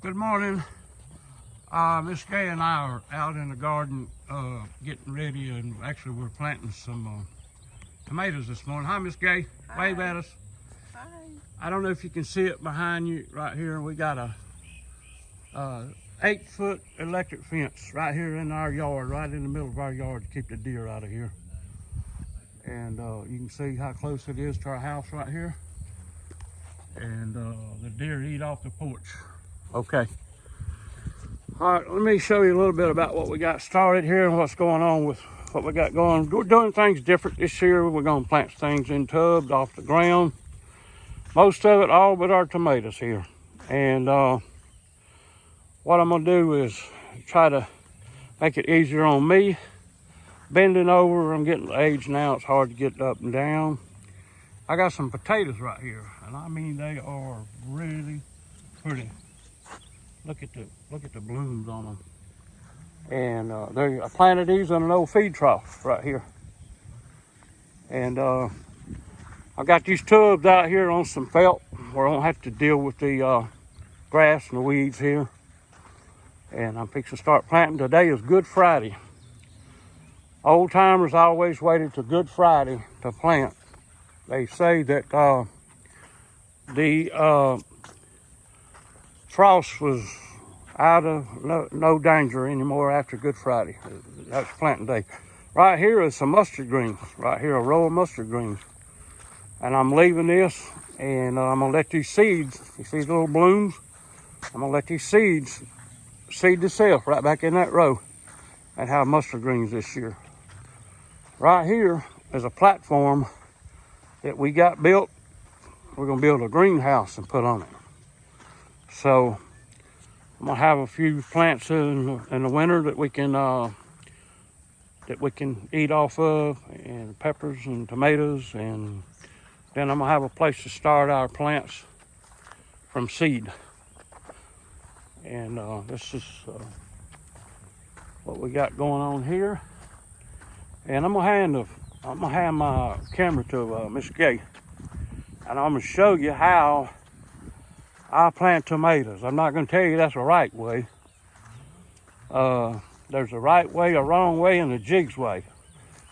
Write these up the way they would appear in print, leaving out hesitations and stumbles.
Good morning. Miss Gay and I are out in the garden getting ready, and actually we're planting some tomatoes this morning. Hi, Miss Gay. Hi. Wave at us. Hi. I don't know if you can see it behind you right here. We got a 8-foot electric fence right here in our yard, right in the middle of our yard, to keep the deer out of here. And you can see how close it is to our house right here. And the deer eat off the porch. Okay. All right, let me show you a little bit about what we got started here and what's going on with what we got going. We're doing things different this year. We're going to plant things in tubs off the ground. Most of it, all but our tomatoes here. And what I'm going to do is try to make it easier on me. Bending over, I'm getting the age now, it's hard to get up and down. I got some potatoes right here, and I mean they are really pretty. Look at the blooms on them. And I planted these in an old feed trough right here. And I got these tubs out here on some felt where I don't have to deal with the grass and the weeds here. And I'm fixing to start planting. Today is Good Friday. Old timers always waited till Good Friday to plant. They say that the frost was out of no danger anymore after Good Friday. That's planting day. Right here is some mustard greens. Right here, a row of mustard greens. And I'm leaving this, and I'm gonna let these seeds, you see these little blooms? I'm gonna let these seeds seed themselves right back in that row and have mustard greens this year. Right here is a platform that we got built. We're gonna build a greenhouse and put on it. So I'm gonna have a few plants in the winter that we can eat off of, and peppers and tomatoes, and then I'm gonna have a place to start our plants from seed. And this is what we got going on here. And I'm gonna hand my camera to Miss Gay, and I'm gonna show you how I plant tomatoes. I'm not gonna tell you that's the right way. There's a right way, a wrong way, and a Jiggs way.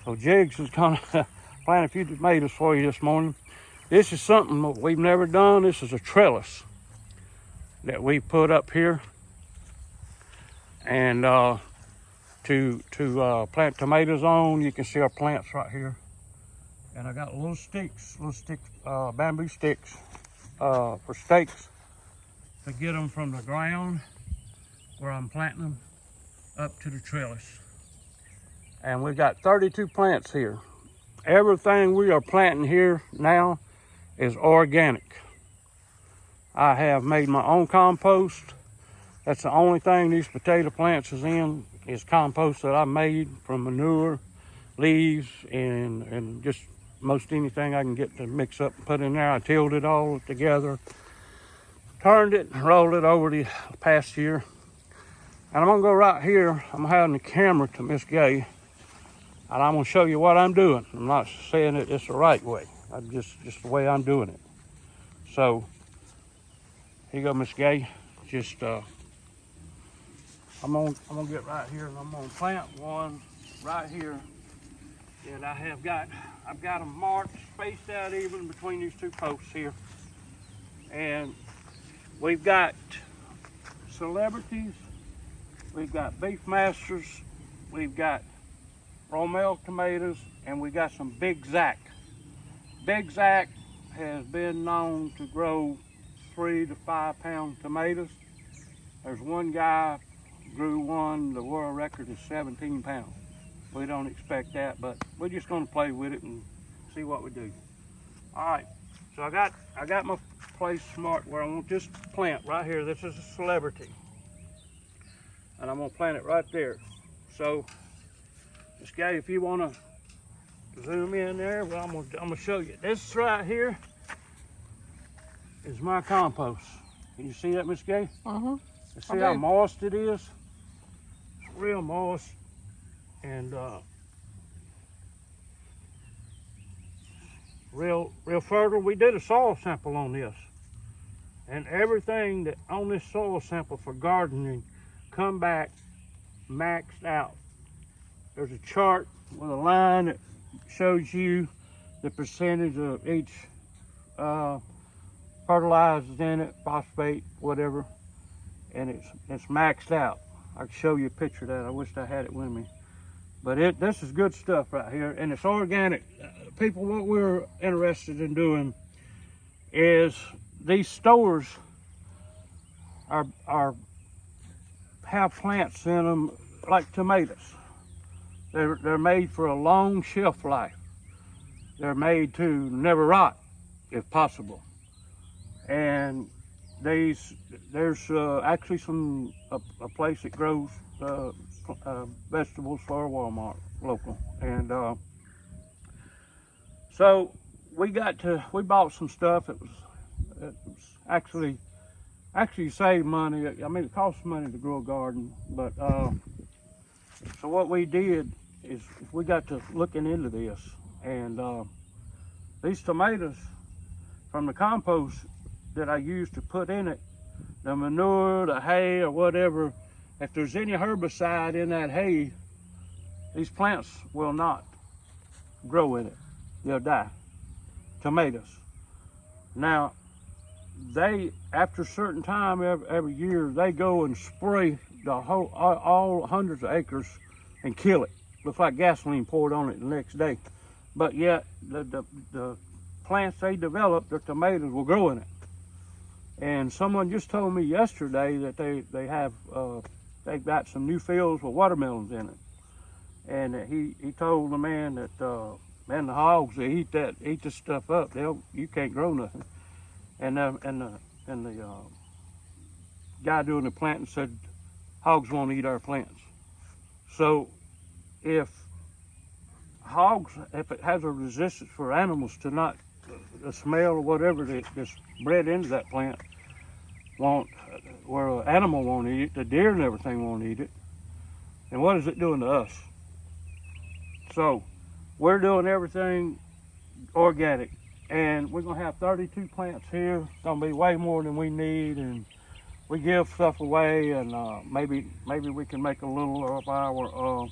So Jiggs is gonna plant a few tomatoes for you this morning. This is something that we've never done. This is a trellis that we put up here, and to plant tomatoes on. You can see our plants right here, and I got little sticks, bamboo sticks for stakes to get them from the ground where I'm planting them up to the trellis. And we've got 32 plants here. Everything we are planting here now is organic. I have made my own compost. That's the only thing these potato plants is compost that I made from manure, leaves, and just most anything I can get to mix up and put in there. I tilled it all together, turned it, and rolled it over the past year. And I'm gonna go right here. I'm having the camera to Miss Gay, and I'm gonna show you what I'm doing. I'm not saying that it's the right way. I'm just the way I'm doing it. So here you go, Miss Gay. Just I'm gonna get right here, and I'm gonna plant one right here. And I've got them marked, spaced out even between these two posts here. And we've got celebrities, we've got beef masters, we've got Romel tomatoes, and we got some Big Zack. Big Zack has been known to grow 3 to 5 pound tomatoes. There's one guy grew one, the world record is 17 pounds. We don't expect that, but we're just gonna play with it and see what we do. All right, so I got my place marked where I want this plant right here. This is a celebrity, and I'm gonna plant it right there. So, Miss Gay, if you wanna zoom in there, well, I'm gonna show you. This right here is my compost. Can you see that, Miss Gay? Mm-hmm. You see how moist it is? It's real moist, and real fertile. We did a soil sample on this, And everything that on this soil sample for gardening come back maxed out. There's a chart with a line that shows you the percentage of each fertilizers in it, phosphate, whatever, and it's maxed out. I can show you a picture of that. I wish I had it with me. But this is good stuff right here, and it's organic. People, what we're interested in doing is these stores have plants in them like tomatoes. They're made for a long shelf life. They're made to never rot, if possible. And there's actually a place that grows vegetables for Walmart local, and so we bought some stuff. It was actually saved money. I mean, it costs money to grow a garden, but so what we did is we got to looking into this, and these tomatoes from the compost that I used to put in it, the manure, the hay, or whatever, if there's any herbicide in that hay, these plants will not grow in it. They'll die. Tomatoes. Now, after a certain time every year, they go and spray the all hundreds of acres and kill it. Looks like gasoline poured on it the next day. But yet, the plants they develop, their tomatoes will grow in it. And someone just told me yesterday that they've got some new fields with watermelons in it. And he told the man that man, the hogs, they eat this stuff up. You can't grow nothing. And the guy doing the planting said hogs won't eat our plants. So if it has a resistance for animals to not, the smell or whatever that's bred into that plant where an animal won't eat it, the deer and everything won't eat it, and what is it doing to us? So we're doing everything organic, and we're gonna have 32 plants here. It's gonna be way more than we need, and we give stuff away, and maybe we can make a little of our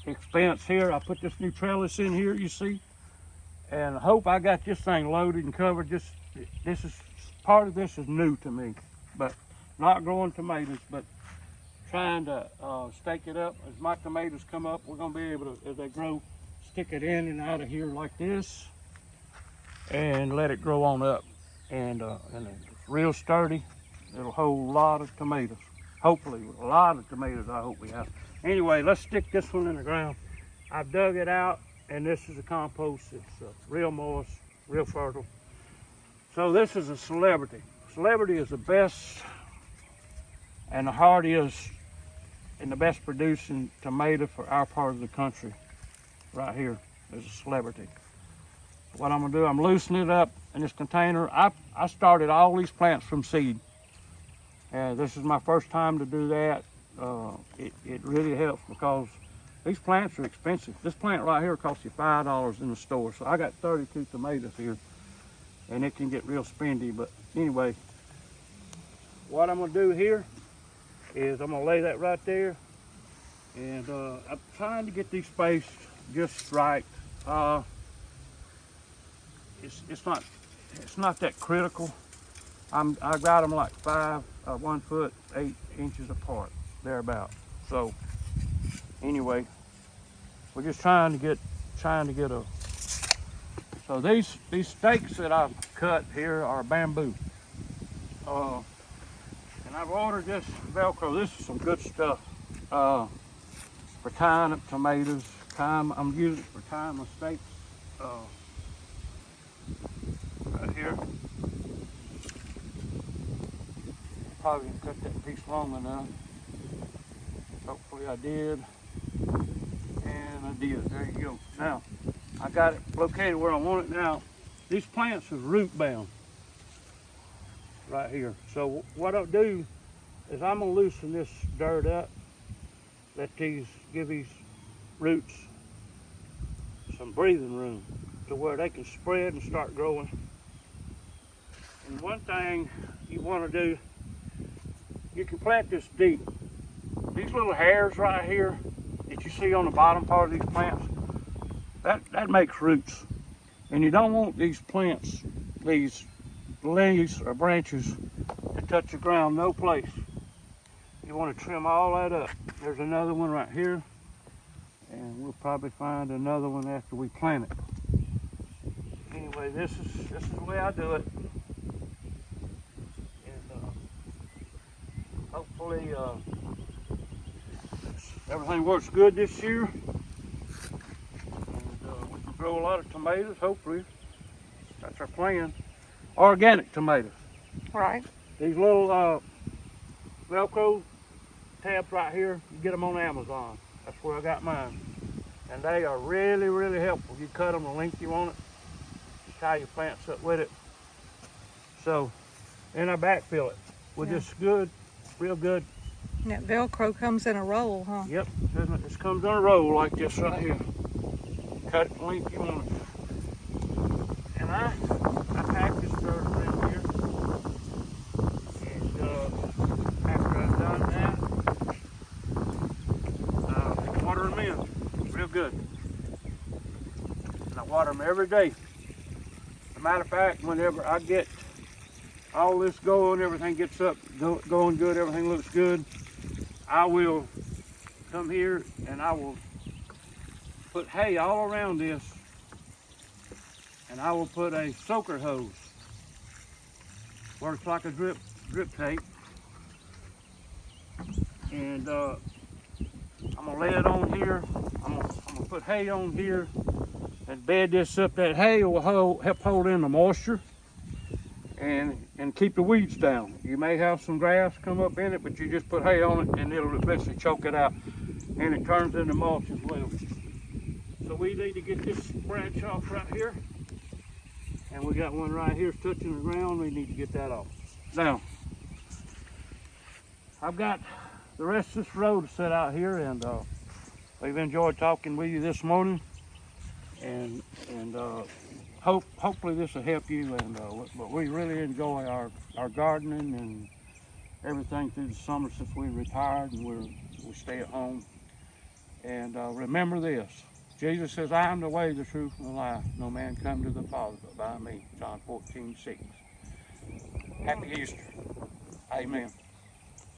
expense here. I put this new trellis in here, you see, and I hope I got this thing loaded and covered. Part of this is new to me, but not growing tomatoes, but trying to stake it up. As my tomatoes come up, we're gonna be able to, as they grow, stick it in and out of here like this and let it grow on up. And it's real sturdy. It'll hold a lot of tomatoes. Hopefully, a lot of tomatoes I hope we have. Anyway, let's stick this one in the ground. I've dug it out, and this is a compost. It's real moist, real fertile. So this is a celebrity. Celebrity is the best and the hardiest and the best producing tomato for our part of the country. Right here is a celebrity. What I'm gonna do, I'm loosening it up in this container. I started all these plants from seed. And this is my first time to do that. It really helps because these plants are expensive. This plant right here costs you $5 in the store. So I got 32 tomatoes here, and it can get real spendy. But anyway, what I'm gonna do here is I'm gonna lay that right there, and I'm trying to get these spaced just right. It's not that critical. I got them like 1 foot 8 inches apart, thereabout. So anyway, we're just trying to get a. So these stakes that I've cut here are bamboo. And I've ordered this Velcro. This is some good stuff for tying up tomatoes. I'm using it for tying my stakes right here. Probably didn't cut that piece long enough. Hopefully I did. And I did. There you go. Now, I got it located where I want it now. These plants are root bound right here. So what I'll do is I'm gonna loosen this dirt up, give these roots some breathing room to where they can spread and start growing And one thing you want to do, you can plant this deep. These little hairs right here that you see on the bottom part of these plants, that makes roots. And you don't want these plants, these leaves or branches, to touch the ground no place. You want to trim all that up. There's another one right here, and we'll probably find another one after we plant it. Anyway, this is the way I do it. And hopefully everything works good this year. And we can grow a lot of tomatoes, hopefully. That's our plan. Organic tomatoes. Right. These little Velcro tabs right here, you get them on Amazon. That's where I got mine. And they are really, really helpful. You cut them the length you want it. You tie your plants up with it. So, and I backfill it with this good, real good. And that Velcro comes in a roll, huh? Yep, doesn't it? This comes on a roll like this right here. Cut it the length you want it. And I pack this dirt around here. And after I've done that, I water them in real good. And I water them every day. As a matter of fact, whenever I get all this going, everything gets up, going good, everything looks good, I will come here and I will put hay all around this, and I will put a soaker hose, works like a drip tape, and I'm gonna lay it on here. I'm gonna put hay on here and bed this up. That hay will help hold in the moisture and keep the weeds down. You may have some grass come up in it, but you just put hay on it and it'll eventually choke it out, and it turns into mulch as well. So we need to get this branch off right here, and we got one right here touching the ground. We need to get that off. Now, I've got the rest of this road set out here, and we've enjoyed talking with you this morning, and hopefully this will help you. And but we really enjoy our gardening and everything through the summer since we retired, and we stay at home. And remember this: Jesus says, "I am the way, the truth, and the life. No man come to the Father but by me." John 14:6. Happy Easter. Amen.